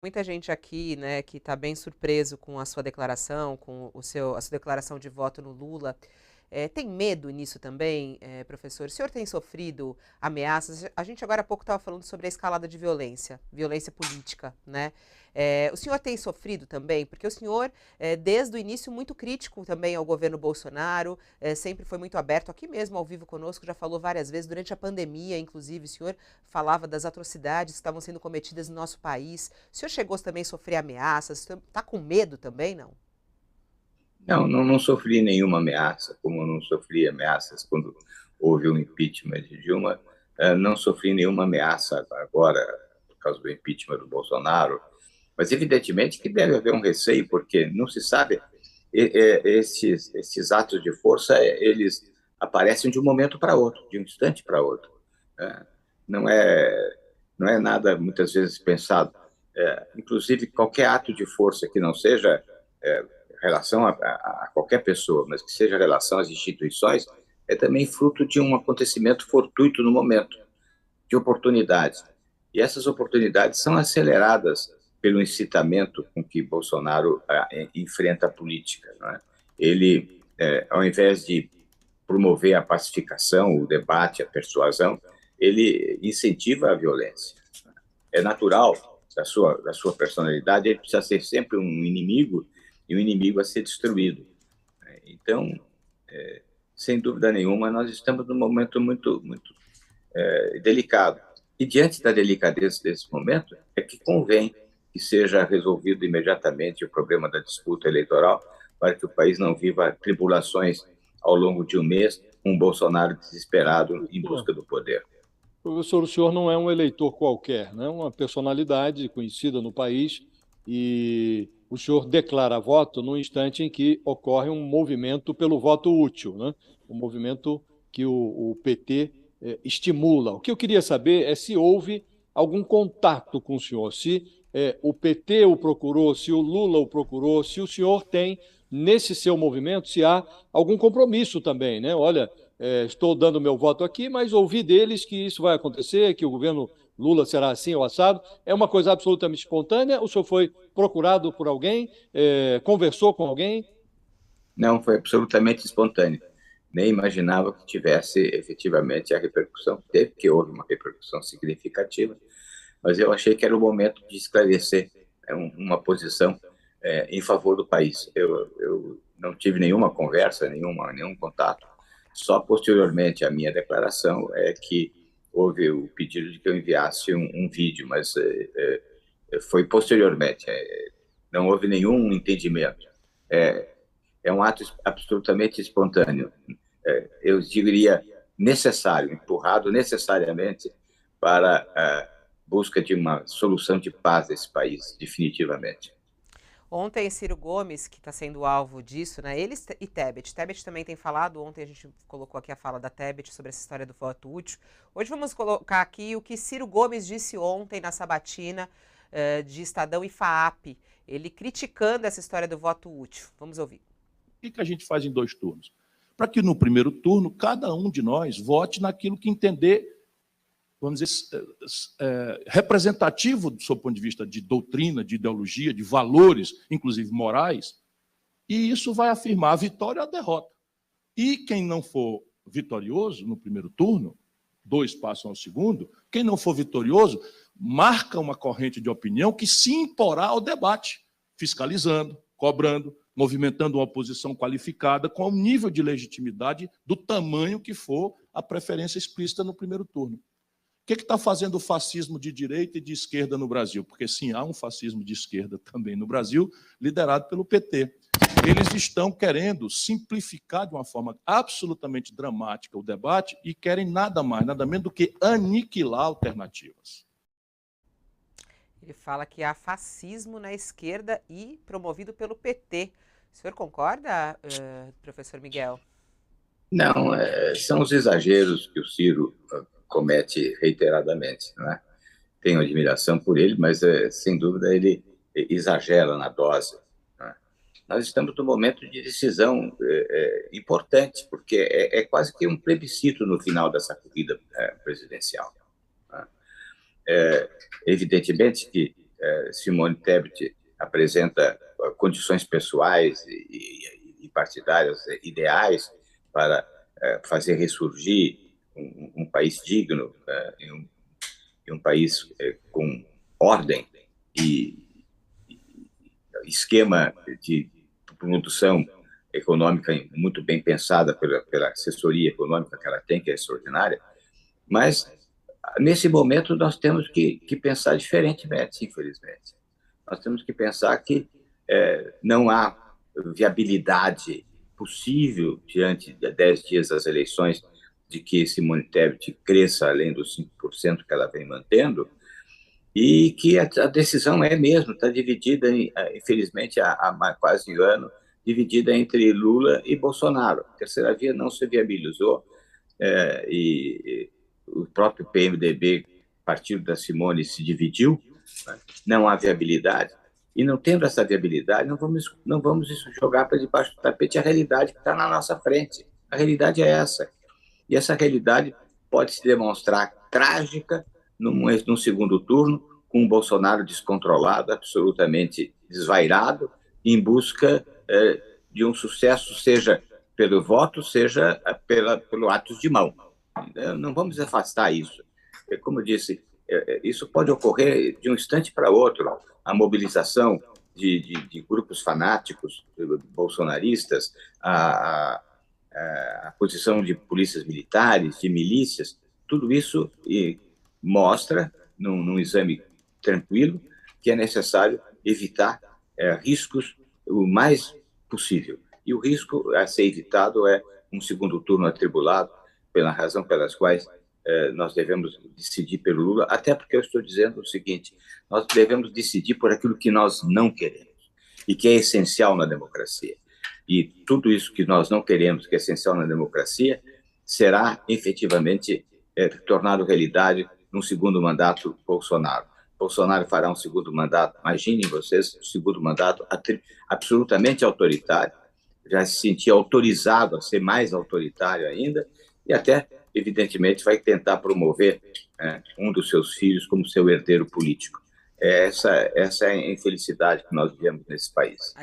Muita gente aqui, né, que está bem surpreso com a sua declaração, com a sua declaração de voto no Lula. Tem medo nisso também, professor? O senhor tem sofrido ameaças? A gente agora há pouco estava falando sobre a escalada de violência, violência política, né? O senhor tem sofrido também? Porque o senhor, desde o início, muito crítico também ao governo Bolsonaro, sempre foi muito aberto, aqui mesmo ao vivo conosco, já falou várias vezes, durante a pandemia, inclusive, o senhor falava das atrocidades que estavam sendo cometidas no nosso país. O senhor chegou também a sofrer ameaças? Está com medo também, não? Não sofri nenhuma ameaça, como eu não sofri ameaças quando houve o impeachment de Dilma. Não sofri nenhuma ameaça agora, por causa do impeachment do Bolsonaro. Mas, evidentemente, que deve haver um receio, porque não se sabe, esses atos de força, eles aparecem de um momento para outro, de um instante para outro. Né? Não é, não é nada, muitas vezes, pensado. Inclusive, qualquer ato de força que não seja relação a qualquer pessoa, mas que seja relação às instituições, é também fruto de um acontecimento fortuito no momento, de oportunidades. E essas oportunidades são aceleradas pelo incitamento com que Bolsonaro enfrenta a política. Não é? Ele, ao invés de promover a pacificação, o debate, a persuasão, ele incentiva a violência. É natural da sua personalidade, ele precisa ser sempre um inimigo e um inimigo a ser destruído. Então, sem dúvida nenhuma, nós estamos num momento muito delicado. E diante da delicadeza desse momento, é que convém que seja resolvido imediatamente o problema da disputa eleitoral, para que o país não viva tribulações ao longo de um mês, com um Bolsonaro desesperado em busca do poder. Professor, o senhor não é um eleitor qualquer, né? Uma personalidade conhecida no país, e o senhor declara voto no instante em que ocorre um movimento pelo voto útil, né? Um movimento que o PT estimula. O que eu queria saber é se houve algum contato com o senhor, se o PT o procurou, se o Lula o procurou, se o senhor tem, nesse seu movimento, se há algum compromisso também, né? Olha, estou dando meu voto aqui, mas ouvi deles que isso vai acontecer, que o governo Lula será assim ou assado. É uma coisa absolutamente espontânea? O senhor foi procurado por alguém? Conversou com alguém? Não, foi absolutamente espontâneo. Nem imaginava que tivesse efetivamente a repercussão que teve, que houve uma repercussão significativa, mas eu achei que era o momento de esclarecer uma posição em favor do país. Eu não tive nenhuma conversa, nenhum contato. Só posteriormente à minha declaração é que houve o pedido de que eu enviasse um vídeo, mas foi posteriormente. Não houve nenhum entendimento. É um ato absolutamente espontâneo. Eu diria necessário, empurrado necessariamente para a busca de uma solução de paz desse país, definitivamente. Ontem, Ciro Gomes, que está sendo alvo disso, né? Ele e Tebet. Tebet também tem falado. Ontem a gente colocou aqui a fala da Tebet sobre essa história do voto útil. Hoje vamos colocar aqui o que Ciro Gomes disse ontem na sabatina de Estadão e FAAP. Ele criticando essa história do voto útil. Vamos ouvir. O que a gente faz em 2 turnos? Para que no primeiro turno, cada um de nós vote naquilo que entender, vamos dizer, representativo do seu ponto de vista de doutrina, de ideologia, de valores, inclusive morais, e isso vai afirmar a vitória ou a derrota. E quem não for vitorioso no primeiro turno, 2 passam ao segundo, quem não for vitorioso, marca uma corrente de opinião que se imporá ao debate, fiscalizando, cobrando, movimentando uma oposição qualificada com o nível de legitimidade do tamanho que for a preferência explícita no primeiro turno. O que está fazendo o fascismo de direita e de esquerda no Brasil? Porque, sim, há um fascismo de esquerda também no Brasil, liderado pelo PT. Eles estão querendo simplificar de uma forma absolutamente dramática o debate e querem nada mais, nada menos do que aniquilar alternativas. Ele fala que há fascismo na esquerda e promovido pelo PT. O senhor concorda, professor Miguel? Não, são os exageros que o Ciro comete reiteradamente. Né? Tenho admiração por ele, mas, sem dúvida, ele exagera na dose. Né? Nós estamos num momento de decisão importante, porque quase que um plebiscito no final dessa corrida presidencial. Né? Evidentemente que Simone Tebet apresenta condições pessoais e partidárias ideais para fazer ressurgir um país digno, um país com ordem e esquema de produção econômica muito bem pensada pela assessoria econômica que ela tem, que é extraordinária, mas nesse momento nós temos que pensar diferentemente, infelizmente. Nós temos que pensar que não há viabilidade possível, diante de 10 dias das eleições, de que Simone Tebet cresça além dos 5% que ela vem mantendo, e que a decisão está dividida, infelizmente, há quase um ano, dividida entre Lula e Bolsonaro. A terceira via não se viabilizou, e o próprio PMDB, partido da Simone, se dividiu, né? Não há viabilidade. E não tendo essa viabilidade, não vamos jogar para debaixo do tapete a realidade que está na nossa frente. A realidade é essa. E essa realidade pode se demonstrar trágica num segundo turno, com um Bolsonaro descontrolado, absolutamente desvairado, em busca de um sucesso, seja pelo voto, seja pelo ato de mão. Não vamos afastar isso. Como eu disse, isso pode ocorrer de um instante para outro. A mobilização de grupos fanáticos bolsonaristas, a posição de polícias militares, de milícias, tudo isso mostra, num exame tranquilo, que é necessário evitar riscos o mais possível. E o risco a ser evitado é um segundo turno atribulado, pela razão pelas quais nós devemos decidir pelo Lula, até porque eu estou dizendo o seguinte: nós devemos decidir por aquilo que nós não queremos e que é essencial na democracia. E tudo isso que nós não queremos, que é essencial na democracia, será efetivamente tornado realidade num segundo mandato Bolsonaro. Bolsonaro fará um segundo mandato, imaginem vocês, um segundo mandato absolutamente autoritário, já se sentia autorizado a ser mais autoritário ainda, e até, evidentemente, vai tentar promover um dos seus filhos como seu herdeiro político. Essa é a infelicidade que nós vivemos nesse país.